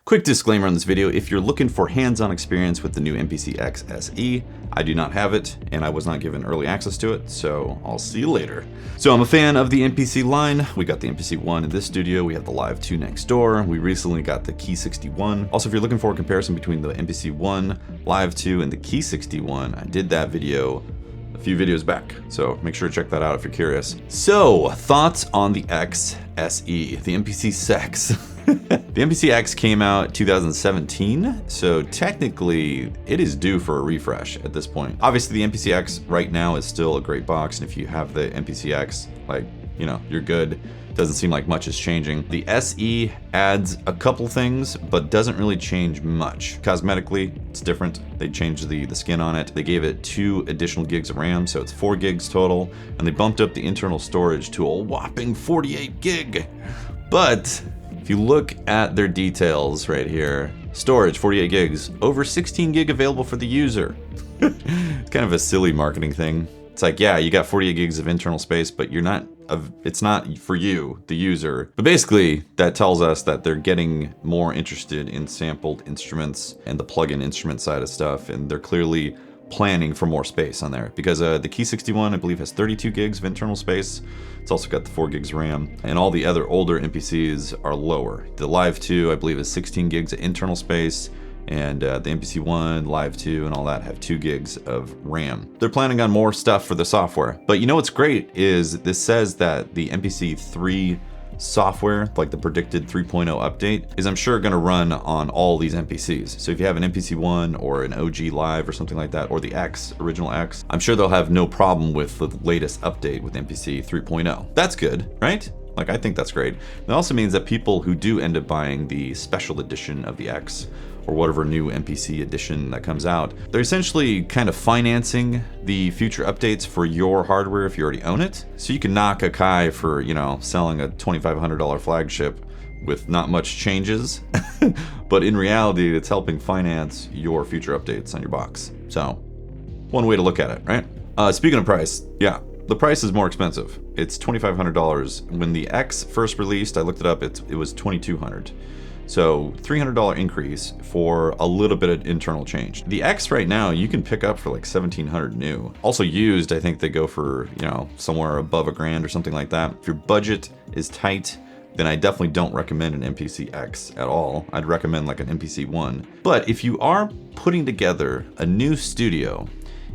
Quick disclaimer on this video, if you're looking for hands-on experience with the new MPC X SE, I do not have it, and I was not given early access to it, so I'll see you later. So I'm a fan of the MPC line. We got the MPC One in this studio, we have the Live 2 next door, we recently got the Key 61. Also, if you're looking for a comparison between the MPC One, Live 2, and the Key 61, I did that video a few videos back, so make sure to check that out if you're curious. So, thoughts on the X SE, the MPC X. The MPC X came out 2017, so technically it is due for a refresh at this point. Obviously the MPC X right now is still a great box, and if you have the MPC X, like, you know, you're good. Doesn't seem like much is changing. The SE adds a couple things, but doesn't really change much. Cosmetically, it's different. They changed the skin on it. They gave it 2 additional gigs of RAM, so it's 4 gigs total, and they bumped up the internal storage to a whopping 48 gig. But if you look at their details right here, storage 48 gigs, over 16 gig available for the user. It's kind of a silly marketing thing. It's like, yeah, you got 48 gigs of internal space, but it's not for you, the user. But basically, that tells us that they're getting more interested in sampled instruments and the plug-in instrument side of stuff, and they're clearly planning for more space on there, because the Key 61, I believe, has 32 gigs of internal space. It's also got the 4 gigs RAM, and all the other older MPCs are lower. The Live 2, I believe, is 16 gigs of internal space, and the MPC One, Live 2, and all that have 2 gigs of RAM. They're planning on more stuff for the software. But you know what's great is this says that the MPC 3 software, like the predicted 3.0 update, is I'm sure going to run on all these MPCs. So if you have an MPC One or an OG Live or something like that, or the X, original X, I'm sure they'll have no problem with the latest update with MPC 3.0. That's good, right? Like, I think that's great. That also means that people who do end up buying the special edition of the X, or whatever new MPC edition that comes out, they're essentially kind of financing the future updates for your hardware if you already own it. So you can knock Akai for, you know, selling a $2,500 flagship with not much changes, but in reality, it's helping finance your future updates on your box. So, one way to look at it, right? Speaking of price, yeah, the price is more expensive. It's $2,500. When the X first released, I looked it up, it was $2,200. So $300 increase for a little bit of internal change. The X right now, you can pick up for like $1,700 new. Also used, I think they go for, you know, somewhere above $1,000 or something like that. If your budget is tight, then I definitely don't recommend an MPC X at all. I'd recommend like an MPC One. But if you are putting together a new studio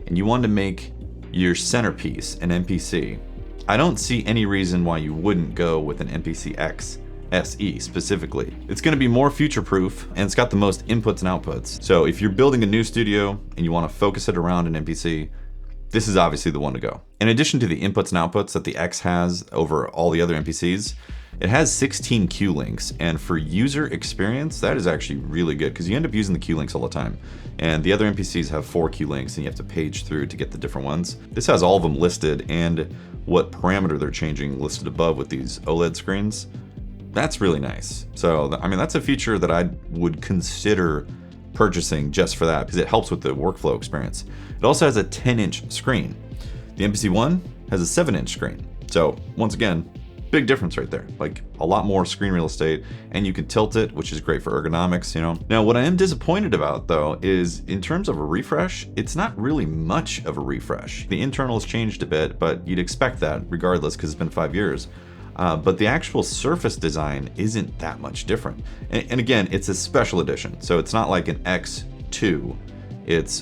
and you want to make your centerpiece an MPC, I don't see any reason why you wouldn't go with an MPC X SE specifically. It's going to be more future-proof, and it's got the most inputs and outputs. So if you're building a new studio and you want to focus it around an MPC, this is obviously the one to go. In addition to the inputs and outputs that the X has over all the other MPCs, it has 16 Q links, and for user experience, that is actually really good, because you end up using the Q links all the time. And the other MPCs have 4 Q links, and you have to page through to get the different ones. This has all of them listed, and what parameter they're changing listed above with these OLED screens. That's really nice. So, I mean, that's a feature that I would consider purchasing just for that, because it helps with the workflow experience. It also has a 10-inch screen. The MPC One has a 7-inch screen. So, once again, big difference right there. Like, a lot more screen real estate, and you can tilt it, which is great for ergonomics, you know. Now, what I am disappointed about, though, is in terms of a refresh, it's not really much of a refresh. The internal has changed a bit, but you'd expect that regardless, because it's been 5 years. But the actual surface design isn't that much different. And again, it's a special edition. So it's not like an X2,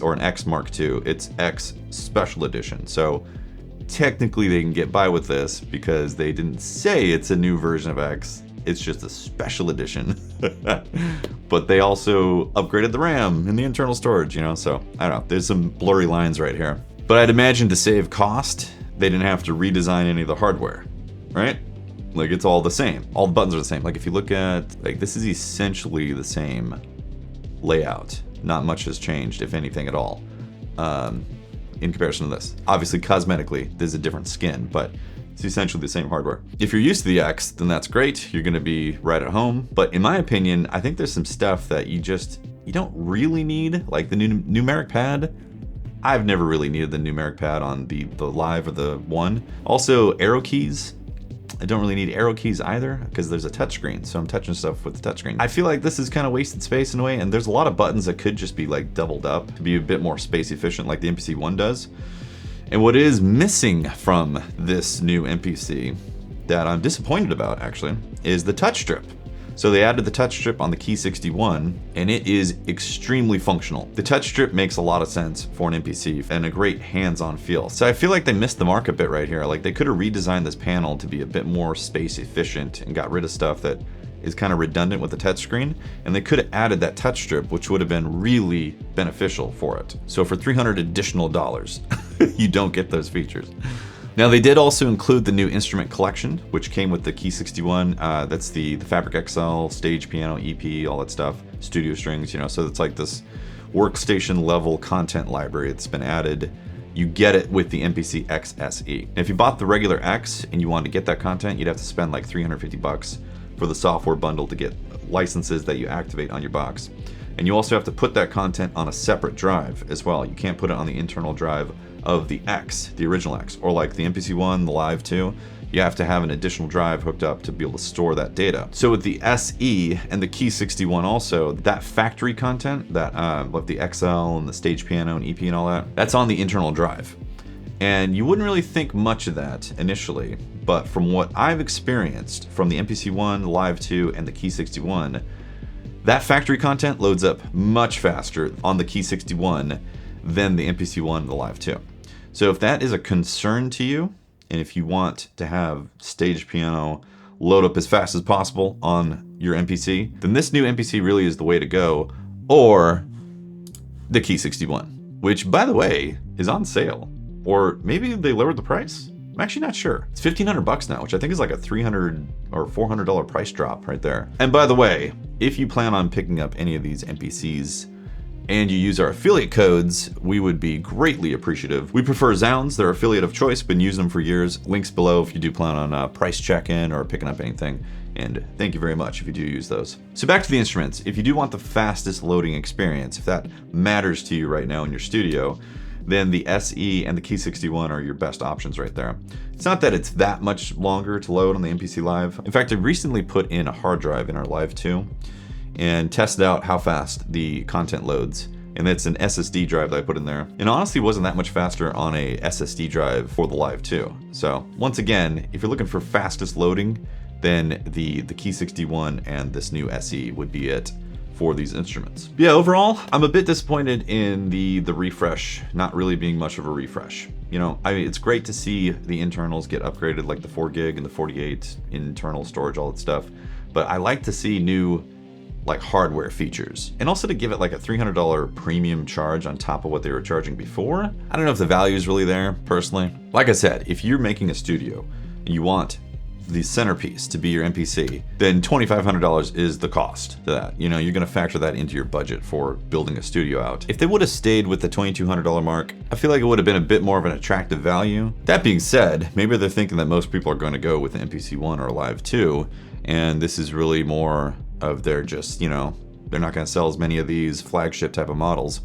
or an X Mark II, it's X Special Edition. So technically they can get by with this because they didn't say it's a new version of X, it's just a special edition. But they also upgraded the RAM and the internal storage, you know, so I don't know, there's some blurry lines right here. But I'd imagine to save cost, they didn't have to redesign any of the hardware, right? Like, it's all the same. All the buttons are the same. Like, if you look at, like, this is essentially the same layout. Not much has changed, if anything at all, in comparison to this. Obviously, cosmetically, there's a different skin, but it's essentially the same hardware. If you're used to the X, then that's great. You're gonna be right at home. But in my opinion, I think there's some stuff that you don't really need, like the new numeric pad. I've never really needed the numeric pad on the Live or the One. Also, arrow keys. I don't really need arrow keys either because there's a touchscreen, so I'm touching stuff with the touchscreen. I feel like this is kind of wasted space in a way, and there's a lot of buttons that could just be like doubled up to be a bit more space efficient like the MPC One does. And what is missing from this new MPC that I'm disappointed about actually is the touch strip. So they added the touch strip on the Key 61 and it is extremely functional. The touch strip makes a lot of sense for an MPC and a great hands-on feel. So I feel like they missed the mark a bit right here. Like they could have redesigned this panel to be a bit more space efficient and got rid of stuff that is kind of redundant with the touchscreen, and they could have added that touch strip, which would have been really beneficial for it. So for $300 additional, you don't get those features. Now they did also include the new instrument collection, which came with the Key 61. That's the Fabric XL, stage piano, EP, all that stuff, studio strings, you know, so it's like this workstation level content library that's been added. You get it with the MPC X SE. If you bought the regular X and you wanted to get that content, you'd have to spend like $350 for the software bundle to get licenses that you activate on your box. And you also have to put that content on a separate drive as well. You can't put it on the internal drive of the X, the original X, or like the MPC One, the Live 2, you have to have an additional drive hooked up to be able to store that data. So with the SE and the Key 61 also, that factory content, that like the XL and the stage piano and EP and all that, that's on the internal drive. And you wouldn't really think much of that initially, but from what I've experienced from the MPC One, the Live 2, and the Key 61, that factory content loads up much faster on the Key 61 than the MPC One and the Live 2. So if that is a concern to you, and if you want to have stage piano load up as fast as possible on your MPC, then this new MPC really is the way to go, or the Key 61, which by the way, is on sale. Or maybe they lowered the price? I'm actually not sure. It's $1,500 now, which I think is like a $300 or $400 price drop right there. And by the way, if you plan on picking up any of these MPCs and you use our affiliate codes, we would be greatly appreciative. We prefer Zounds, their affiliate of choice, been using them for years. Links below if you do plan on price check-in or picking up anything. And thank you very much if you do use those. So back to the instruments. If you do want the fastest loading experience, if that matters to you right now in your studio, then the SE and the Key 61 are your best options right there. It's not that it's that much longer to load on the MPC Live. In fact, I recently put in a hard drive in our Live 2 and tested out how fast the content loads. And it's an SSD drive that I put in there. And honestly, it wasn't that much faster on a SSD drive for the Live 2. So once again, if you're looking for fastest loading, then the Key 61 and this new SE would be it for these instruments. Yeah, overall, I'm a bit disappointed in the refresh not really being much of a refresh. You know, I mean, it's great to see the internals get upgraded, like the 4 gig and the 48 internal storage, all that stuff. But I like to see new like hardware features, and also to give it like a $300 premium charge on top of what they were charging before. I don't know if the value is really there personally. Like I said, if you're making a studio and you want the centerpiece to be your MPC, then $2,500 is the cost to that. You know, you're gonna factor that into your budget for building a studio out. If they would have stayed with the $2,200 mark, I feel like it would have been a bit more of an attractive value. That being said, maybe they're thinking that most people are going to go with the MPC One or Live 2, and this is really more of their just, you know, they're not gonna sell as many of these flagship type of models,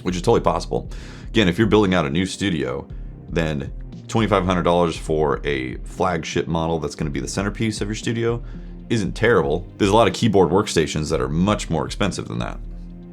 which is totally possible. Again, if you're building out a new studio, then $2,500 for a flagship model that's going to be the centerpiece of your studio isn't terrible. There's a lot of keyboard workstations that are much more expensive than that.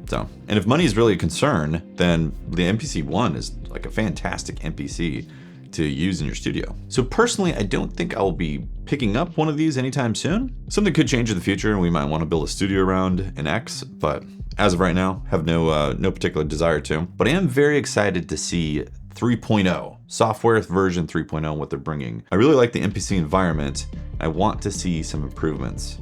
So, and if money is really a concern, then the MPC One is like a fantastic MPC to use in your studio. So personally, I don't think I'll be picking up one of these anytime soon. Something could change in the future and we might want to build a studio around an X, but as of right now, have no particular desire to. But I am very excited to see 3.0, software version 3.0, what they're bringing. I really like the MPC environment. I want to see some improvements.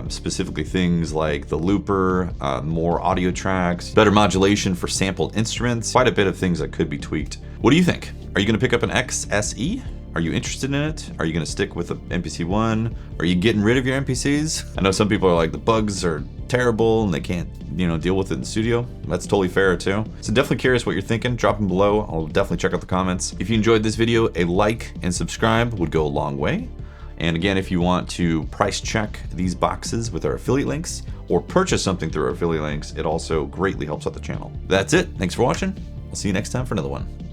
Specifically things like the looper, more audio tracks, better modulation for sampled instruments, quite a bit of things that could be tweaked. What do you think? Are you gonna pick up an X SE? Are you interested in it? Are you gonna stick with the MPC One? Are you getting rid of your MPCs? I know some people are like, the bugs are terrible and they can't, you know, deal with it in the studio. That's totally fair too. So definitely curious what you're thinking. Drop them below. I'll definitely check out the comments. If you enjoyed this video, a like and subscribe would go a long way. And again, if you want to price check these boxes with our affiliate links or purchase something through our affiliate links, it also greatly helps out the channel. That's it. Thanks for watching. I'll see you next time for another one.